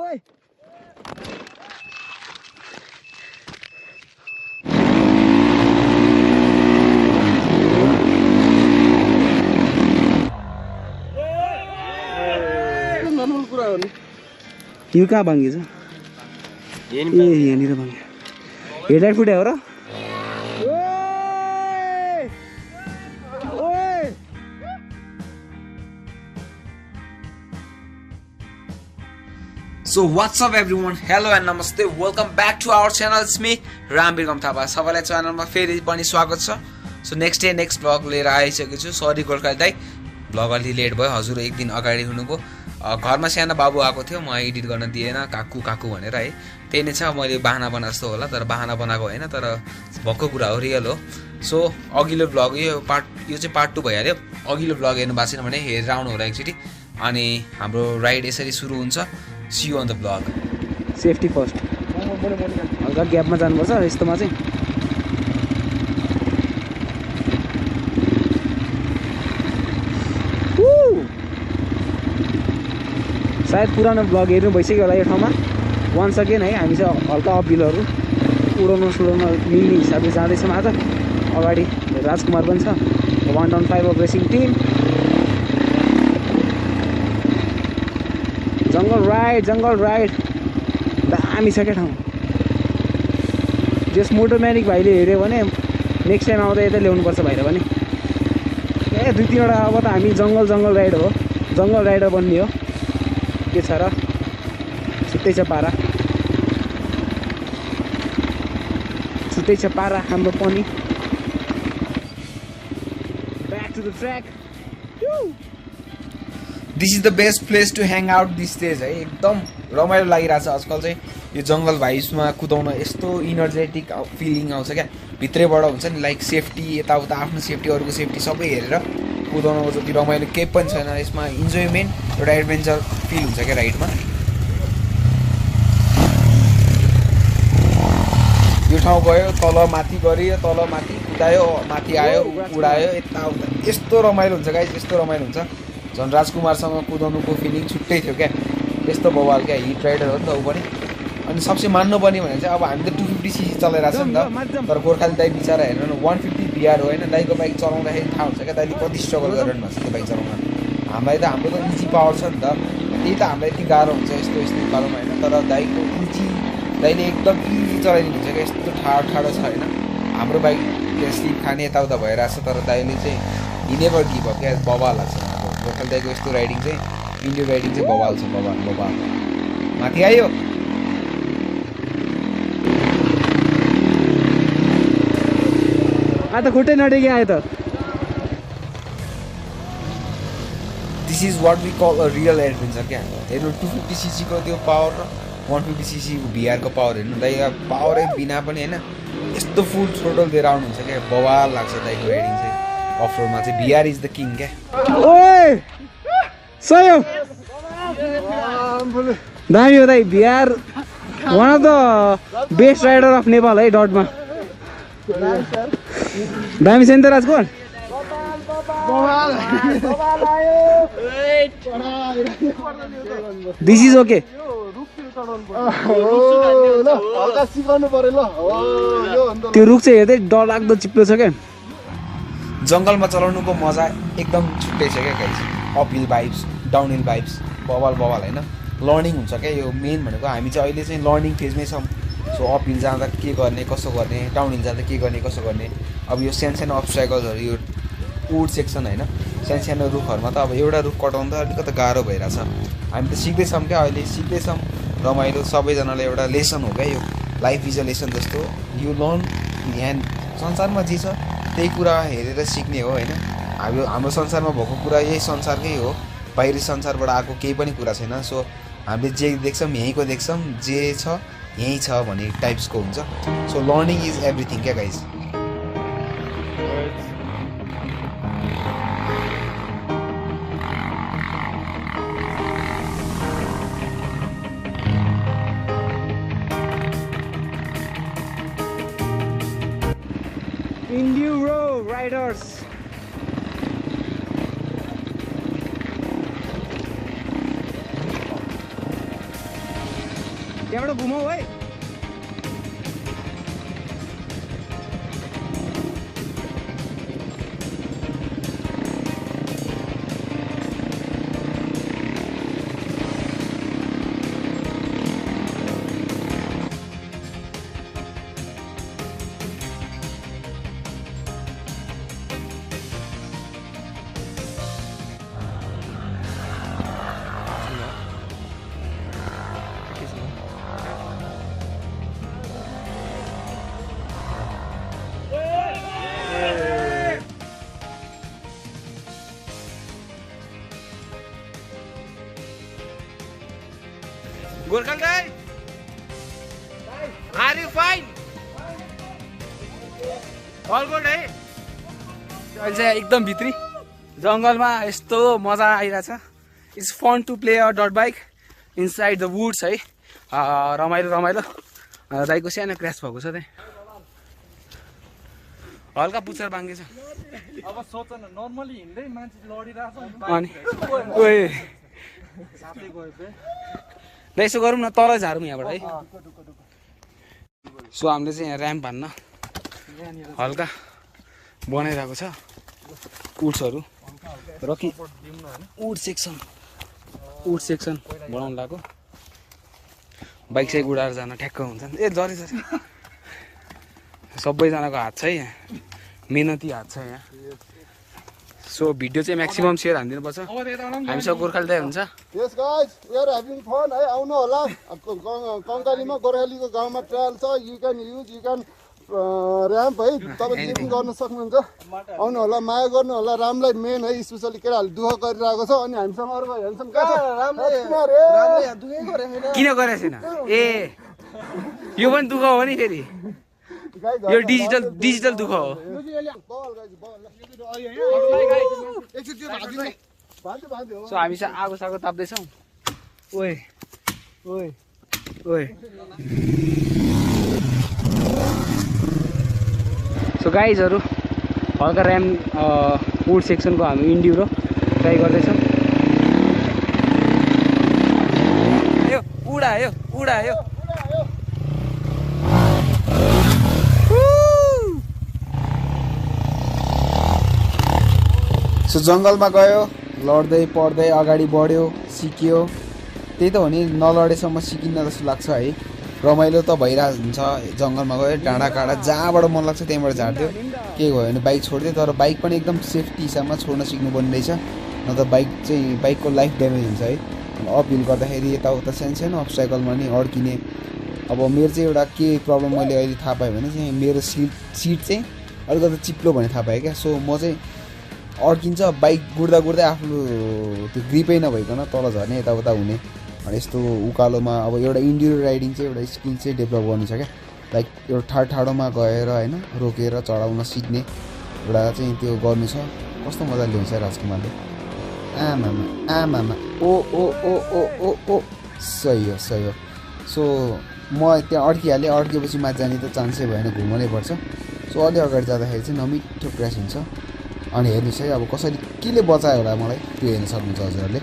ओइ नर्मल कुरा हो नि यो कहाँ भाङ्गिएछ ए यहाँनिर भाङ्ग्यो हेडलाइट फुट्यो हो र So what's up everyone, hello and namaste, welcome back to our channel. It's me Bikram Thapa. सबैलाई च्यानलमा फेरि पनि स्वागत छ. So next vlog लिएर आइसकेको छु. सरी गोर्खा दाइ, भ्लग अलि लेट भयो. हजुर एक दिन अगाडि हुनुको. घरमा सानो बाबु आएको थियो, म एडिट गर्न दिएन, काकु भनेर है. त्यही नै छ, मैले बहाना बना जस्तो होला, तर बहाना बनाएको हैन, तर भक्को कुरा हो, रियल हो. सो अघिल्लो भ्लग यो चाहिँ पार्ट 2 भइहाल्यो. अघिल्लो भ्लग हेर्नु भएको छैन भने हेरेर आउनु होला एकचोटी. अनि हाम्रो राइड यसरी सुरु हुन्छ. See you on the vlog. Safety first. हल्का ग्यापमा जानुपर्छ यस्तोमा चाहिँ. सायद पुरानो भ्लग हेर्नु भइसक्यो होला यो ठाउँमा. वन्स अगेन है, हामी चाहिँ हल्का अपहिलहरू उडाउन मिल्ने हिसाबले जाँदैछौँ आज. अगाडि राजकुमार पनि छ, 1.5 अफ रेसिङ टिम. जंगल राइड दामी छ क्या ठाउँ. जस मोटो म्यानिक भाइले हेऱ्यो भने नेक्स्ट टाइम आउँदा यतै ल्याउनुपर्छ भाइले भने. ए 2-3वटा अब त हामी जंगल राइड हो, जंगल राइडर बन्ने हो. के छ र, छुट्टै छ पारा हाम्रो पनि. Back to the track. This is the best place to hang out these days है. एकदम रमाइलो लागिरहेछ आजकल चाहिँ यो जंगल भाइबसमा कुदाउन. यस्तो इनर्जेटिक फिलिङ आउँछ क्या भित्रैबाट, हुन्छ नि. लाइक सेफ्टी, यताउता आफ्नो सेफ्टी, अरूको सेफ्टी सबै हेरेर कुदाउनको जति रमाइलो केही पनि छैन. यसमा इन्जोयमेन्ट, एउटा एडभेन्चर फिल हुन्छ क्या राइडमा. यो ठाउँ गयो, तल माथि गऱ्यो, तल माथि कुदायो, माथि आयो, उडायो, यताउता. यस्तो रमाइलो हुन्छ गाइस, यस्तो रमाइलो हुन्छ. झन् राजकुमारसँग कुदाउनुको फिलिङ छुट्टै थियो क्या. यस्तो बवाल क्या, हिट राइडर हो नि त ऊ पनि. अनि सबसे मान्नुपर्ने भने चाहिँ अब हामी त 250cc चलाइरहेको छ नि त, तर गोर्खाली दाइ बिचारा हेर्नु न 150 VR हो होइन. दाइको बाइक चलाउँदाखेरि थाहा हुन्छ क्या दाइले कति स्ट्रगल गरिरहनु भएको छ त्यो बाइक चलाउन. हाम्रो त इजी पावर छ नि त, त्यही त हामीलाई यति गाह्रो हुन्छ यस्तो पारोमा होइन. तर दाइको दाइले एकदम इजी चलाइदिनु हुन्छ क्या. यस्तो ठाडो छ होइन. हाम्रो बाइक स्लिप खाने यताउता भइरहेको छ, तर दाइले चाहिँ हिँडेबर गिभ अप क्या. बवाल लाग्छ गोर्खाली दाइको यस्तो राइडिङ चाहिँ, इन्डियो राइडिङ चाहिँ बवाल छ. बवाल माथि आयो. आ त खुट्टै नटेकी आयो त. This is what we call a real adventure क्या. हेर्नु 250cc को त्यो पावर र 150cc VR को पावर हेर्नु. दाइ पावरै बिना पनि होइन यस्तो फुल थ्रोटल दिएर आउनुहुन्छ क्या. बवाल लाग्छ दाइको राइडिङ चाहिँ अफरोडमा चाहिँ. VR इज द किङ क्या. ओए सयो दामी हो दाइ. VR one of the best rider of Nepal है डटमा. दामी छ नि त राजकुमार. This is okay. त्यो रुख चाहिँ हेर्दै डर लाग्दो चिप्लो छ क्या. जङ्गलमा चलाउनुको मजा एकदम छुट्टै छ क्या guys. Uphill vibes, downhill vibes, बवाल होइन. लर्निङ हुन्छ क्या. यो मेन भनेको हामी चाहिँ अहिले चाहिँ लर्निङ फेजमै छौँ. सो अपहिल जाँदा के गर्ने कसो गर्ने, डाउनहिल जाँदा के गर्ने कसो गर्ने. अब यो सानो अब्स्ट्याकल्सहरू, यो वुड सेक्सन होइन, सानो रुखहरूमा त अब एउटा रुख कटाउनु त अलिकति गाह्रो भइरहेछ. हामी त सिक्दैछौँ क्या, अहिले सिक्दैछौँ. रमाइलो, सबैजनालाई एउटा लेसन हो क्या यो. लाइफ इज अ लेसन जस्तो. यो लर्न यहाँ संसारमा जे छ त्यही कुरा हेरेर सिक्ने हो होइन. हाम्रो संसारमा भएको कुरा यही संसारकै हो, बाहिरी संसारबाट आएको केही पनि कुरा छैन. सो हामीले जे देख्छौँ यहीँको देख्छौँ, जे छ यहीँ छ भन्ने टाइप्सको हुन्छ. सो लर्निङ इज एभ्रिथिङ क्या गाइज. Enduro riders. त्यहाँबाट घुमाऊ है गोर्खल दाइ are you fine all good है अहिले चाहिँ एकदम भित्री जङ्गलमा यस्तो मजा आइरहेछ it's fun to play a डट बाइक इनसाइड द वुड्स है रमाइलो रमाइलो दाइको सानो क्र्यास भएको छ त्यहाँ हल्का पुच्छर बाङ्गे छ अब सोच न नर्मली हिँड्दै मान्छे लडिरहेछ अनि ओए साथै गयो बे ल यसो गरौँ न तल झारौँ यहाँबाट है सो हामीले चाहिँ यहाँ ऱ्याम्प हान्न हल्का बनाइरहेको छ उड्सहरू र कि उड सेक्सन बनाउनु लाग्यो बाइक साइक उडाएर जान ठ्याक्क हुन्छ नि ए जरी जरी सबैजनाको हात छ है यहाँ मेहनती हात छ यहाँ सो भिडियो चाहिँ म्याक्सिमम सेयर हानिदिनुपर्छ हामीसँग गोर्खाली दाइ हुन्छ yes guys we are having fun है आउनु होला कङ्कालीमा गोर्खालीको गाउँमा ट्रायल छ यु क्यान ऱ्याम्प है तपाईँले पनि गर्न सक्नुहुन्छ आउनु होला माया गर्नु होला रामलाई मेन है स्पेसली केटाहरूले दुःख गरिरहेको छ अनि हामीसँग अर्को हेर्छौँ किन गरेको छैन ए यो पनि दुःख हो नि फेरि यो डिजिटल दुःख हो सो हामी चाहिँ आगो सागो ताप्दैछौँ ओए ओए ओए सो गाइजहरू हल्का ऱ्याम वुड सेक्सनको हामी इन्ड्युरो ट्राई गर्दैछौँ उडायो सो जङ्गलमा गयो लड्दै पढ्दै अगाडि बढ्यो सिक्यो त्यही त हो नि नलडेसम्म सिकिन्न जस्तो लाग्छ है रमाइलो त भइरहेको हुन्छ जङ्गलमा गयो डाँडा काँडा जहाँबाट मन लाग्छ त्यहीँबाट झार्दियो केही भयो भने बाइक छोडिदियो तर बाइक पनि एकदम सेफ्टी हिसाबमा छोड्न सिक्नुपर्ने रहेछ न त बाइकको लाइफ ड्यामेज हुन्छ है अप हिल गर्दाखेरि यताउता सानो अब्स्टाकलमा नि अड्किने अब मेरो चाहिँ एउटा के प्रब्लम मैले अहिले थाहा पाएँ भने चाहिँ मेरो सिट चाहिँ अलिकति चिप्लो भने थाहा पाएँ क्या सो म चाहिँ अड्किन्छ बाइक गुड्दै आफ्नो त्यो ग्रिपै नभइकन तल झर्ने यताउता हुने अनि यस्तो उकालोमा अब एउटा इन्ड्युरो राइडिङ चाहिँ एउटा स्किल चाहिँ डेभलप गर्नु छ क्या लाइक एउटा ठाडोमा गएर होइन रोकेर चढाउन सिक्ने एउटा चाहिँ त्यो गर्नु छ कस्तो मजाले हुन्छ राजकुमारले आमामा ओ ओ ओ ओ ओ ओ सही हो सो म त्यहाँ अड्किहालेँ अड्किएपछि माथि जाने त चान्सै भएन घुमाउनै पर्छ सो अलि अगाडि जाँदाखेरि चाहिँ नमिठो क्र्यास हुन्छ अनि हेर्नुहोस् है अब कसरी केले बचायो होला मलाई त्यो हेर्न सक्नुहुन्छ हजुरहरूले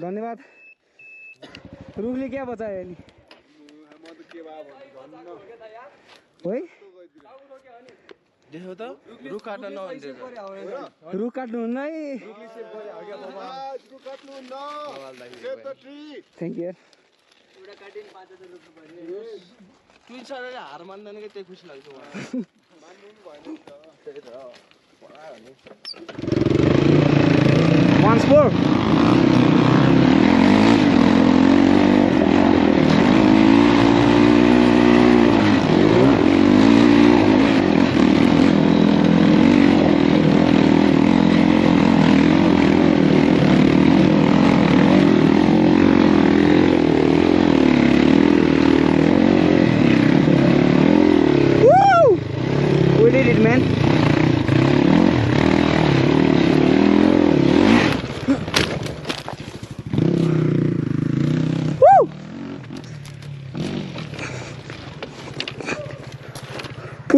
धन्यवाद रुखले क्या बचायो नि देख्यो त रुख काट्न नभन्दै रुख काट्नुहुन्न है थ्याङ्क यू ट्विन सरले हार मान्दैन कि त्यही खुसी लाग्छ Once more.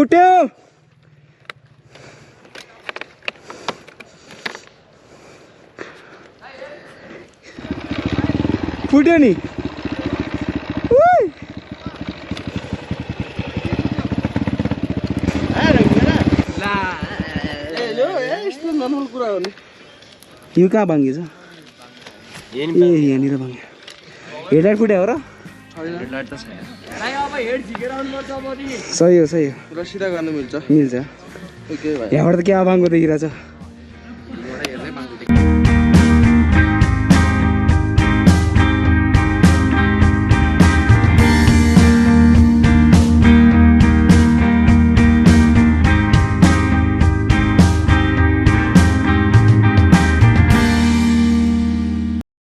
फुट्यो फुट्यो नि यो कहाँ भाङ्गिएछ ए यहाँनिर भाङ्यो हेडलाइट फुट्यो हो र सही हो सिधा गर्नु मिल्छ मिल्छ यहाँबाट त क्या भाङ्गो देखिरहेछ